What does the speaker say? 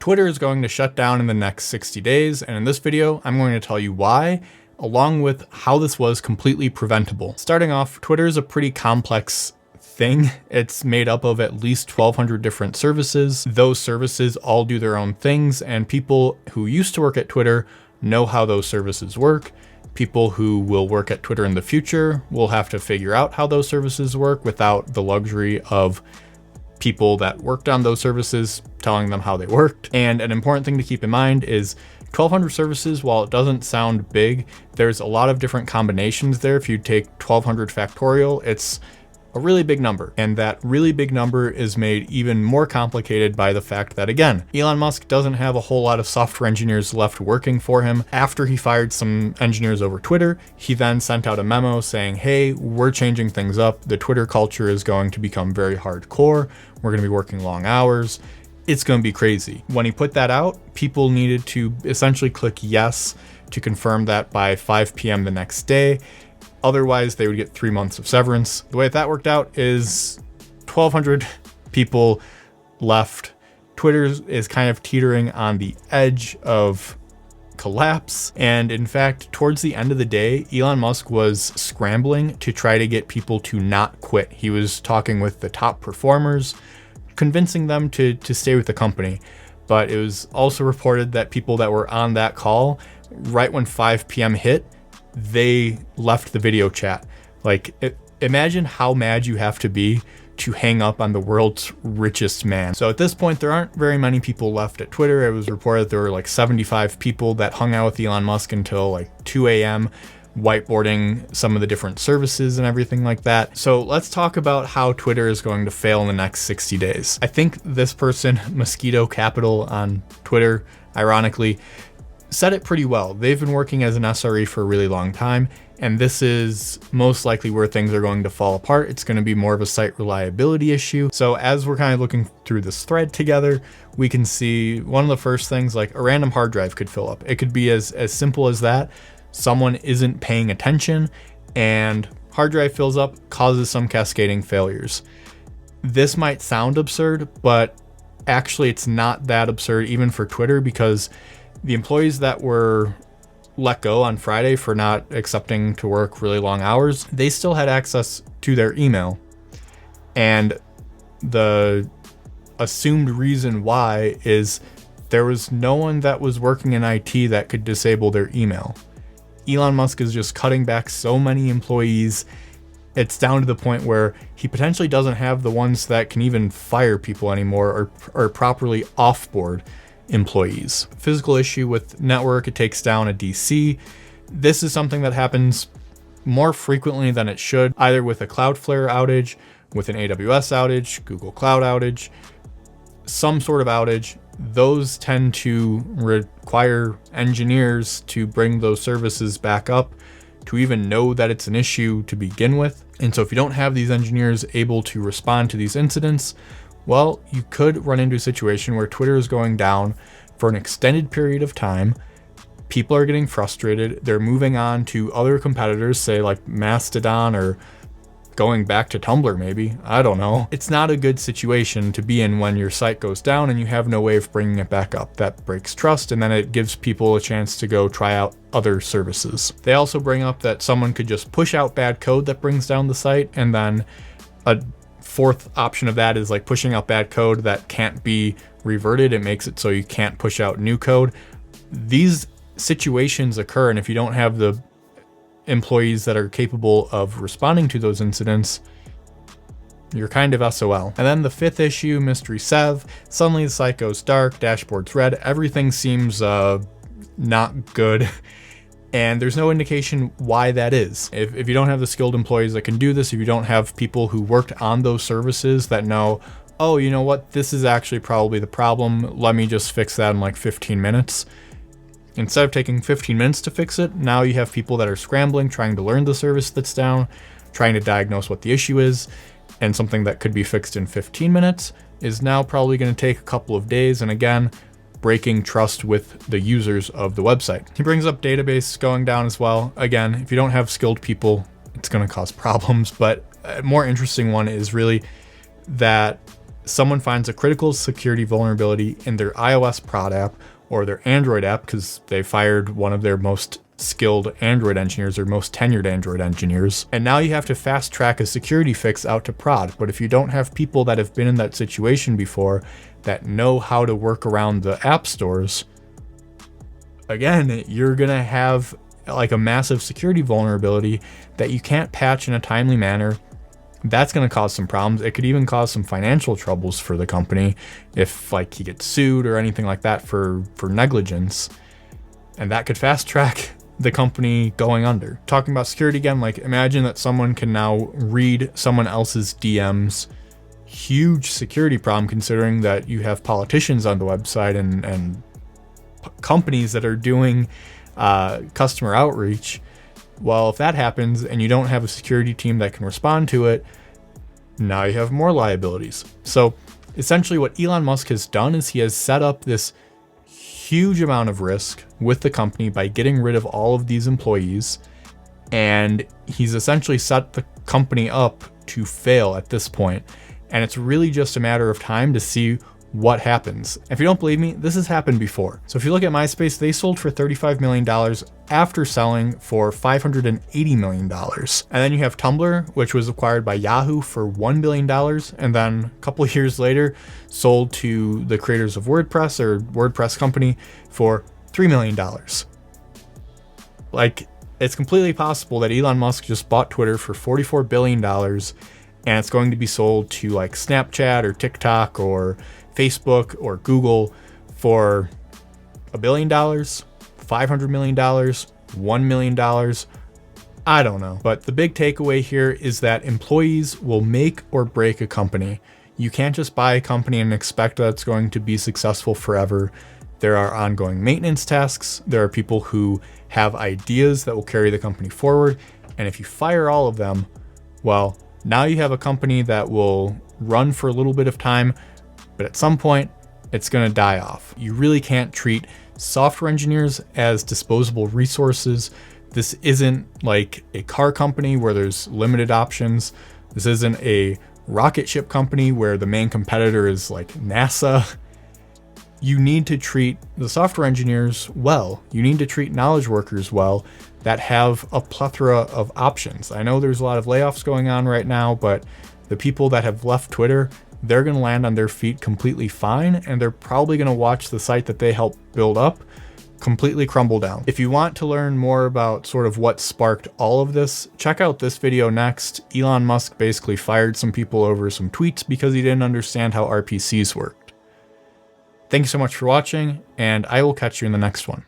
Twitter is going to shut down in the next 60 days, and in this video, I'm going to tell you why, along with how this was completely preventable. Starting off, Twitter is a pretty complex thing. It's made up of at least 1,200 different services. Those services all do their own things, and people who used to work at Twitter know how those services work. People who will work at Twitter in the future will have to figure out how those services work without the luxury of people that worked on those services telling them how they worked. And an important thing to keep in mind is 1,200 services, while it doesn't sound big, there's a lot of different combinations there. If you take 1,200 factorial, it's a really big number. And that really big number is made even more complicated by the fact that, again, Elon Musk doesn't have a whole lot of software engineers left working for him. After he fired some engineers over Twitter, he then sent out a memo saying, hey, we're changing things up. The Twitter culture is going to become very hardcore. We're going to be working long hours. It's going to be crazy. When he put that out, people needed to essentially click yes to confirm that by 5 p.m. the next day. Otherwise, they would get 3 months of severance. The way that worked out is 1,200 people left. Twitter is kind of teetering on the edge of collapse. And in fact, towards the end of the day, Elon Musk was scrambling to try to get people to not quit. He was talking with the top performers, convincing them to stay with the company. But it was also reported that people that were on that call, right when 5 p.m. hit, they left the video chat. Like, imagine how mad you have to be to hang up on the world's richest man. So at this point, there aren't very many people left at Twitter. It was reported there were like 75 people that hung out with Elon Musk until like 2 a.m. whiteboarding some of the different services and everything like that. So let's talk about how Twitter is going to fail in the next 60 days. I think this person, Mosquito Capital on Twitter, ironically, said it pretty well. They've been working as an SRE for a really long time, and this is most likely where things are going to fall apart. It's going to be more of a site reliability issue. So as we're kind of looking through this thread together, we can see one of the first things, like a random hard drive could fill up. It could be as simple as that. Someone isn't paying attention and hard drive fills up, causes some cascading failures. This might sound absurd, but actually it's not that absurd even for Twitter, because the employees that were let go on Friday for not accepting to work really long hours, they still had access to their email. And the assumed reason why is there was no one that was working in IT that could disable their email. Elon Musk is just cutting back so many employees. It's down to the point where he potentially doesn't have the ones that can even fire people anymore or properly offboard employees. Physical issue with network, it takes down a DC. This is something that happens more frequently than it should, either with a Cloudflare outage, with an AWS outage, Google Cloud outage, some sort of outage. Those tend to require engineers to bring those services back up to even know that it's an issue to begin with. And so if you don't have these engineers able to respond to these incidents, well, you could run into a situation where Twitter is going down for an extended period of time. People are getting frustrated. They're moving on to other competitors, say like Mastodon, or going back to Tumblr maybe. I don't know. It's not a good situation to be in when your site goes down and you have no way of bringing it back up. That breaks trust, and then it gives people a chance to go try out other services. They also bring up that someone could just push out bad code that brings down the site, and then a fourth option of that is like pushing out bad code that can't be reverted. It makes it so you can't push out new code. These situations occur, and if you don't have the employees that are capable of responding to those incidents, you're kind of SOL. And then the fifth issue, Mystery Sev. Suddenly the site goes dark, dashboard's red, everything seems not good. And there's no indication why that is. If you don't have the skilled employees that can do this, if you don't have people who worked on those services that know, oh, you know what, this is actually probably the problem, let me just fix that in like 15 minutes. Instead of taking 15 minutes to fix it, now you have people that are scrambling, trying to learn the service that's down, trying to diagnose what the issue is, and something that could be fixed in 15 minutes is now probably going to take a couple of days. And again, breaking trust with the users of the website. He brings up database going down as well. Again, if you don't have skilled people, it's going to cause problems. But a more interesting one is really that someone finds a critical security vulnerability in their iOS prod app or their Android app, because they fired one of their most skilled Android engineers or most tenured Android engineers. And now you have to fast track a security fix out to prod. But if you don't have people that have been in that situation before that know how to work around the app stores, again, you're gonna have like a massive security vulnerability that you can't patch in a timely manner. That's going to cause some problems. It could even cause some financial troubles for the company if like he gets sued or anything like that for negligence. And that could fast track the company going under. Talking about security again, like imagine that someone can now read someone else's DMs. Huge security problem, considering that you have politicians on the website and companies that are doing customer outreach. Well, if that happens and you don't have a security team that can respond to it, now you have more liabilities. So essentially what Elon Musk has done is he has set up this huge amount of risk with the company by getting rid of all of these employees. And he's essentially set the company up to fail at this point. And it's really just a matter of time to see what happens. If you don't believe me, this has happened before. So if you look at MySpace, they sold for $35 million after selling for $580 million. And then you have Tumblr, which was acquired by Yahoo for $1 billion. And then a couple of years later, sold to the creators of WordPress or WordPress company for $3 million. Like, it's completely possible that Elon Musk just bought Twitter for $44 billion and it's going to be sold to like Snapchat or TikTok or Facebook or Google for $1 billion, $500 million, $1 million. I don't know. But the big takeaway here is that employees will make or break a company. You can't just buy a company and expect that it's going to be successful forever. There are ongoing maintenance tasks. There are people who have ideas that will carry the company forward. And if you fire all of them, well, now you have a company that will run for a little bit of time, but at some point, it's going to die off. You really can't treat software engineers as disposable resources. This isn't like a car company where there's limited options. This isn't a rocket ship company where the main competitor is like NASA. You need to treat the software engineers well. You need to treat knowledge workers well that have a plethora of options. I know there's a lot of layoffs going on right now, but the people that have left Twitter, they're going to land on their feet completely fine, and they're probably going to watch the site that they helped build up completely crumble down. If you want to learn more about sort of what sparked all of this, check out this video next. Elon Musk basically fired some people over some tweets because he didn't understand how RPCs worked. Thanks so much for watching, and I will catch you in the next one.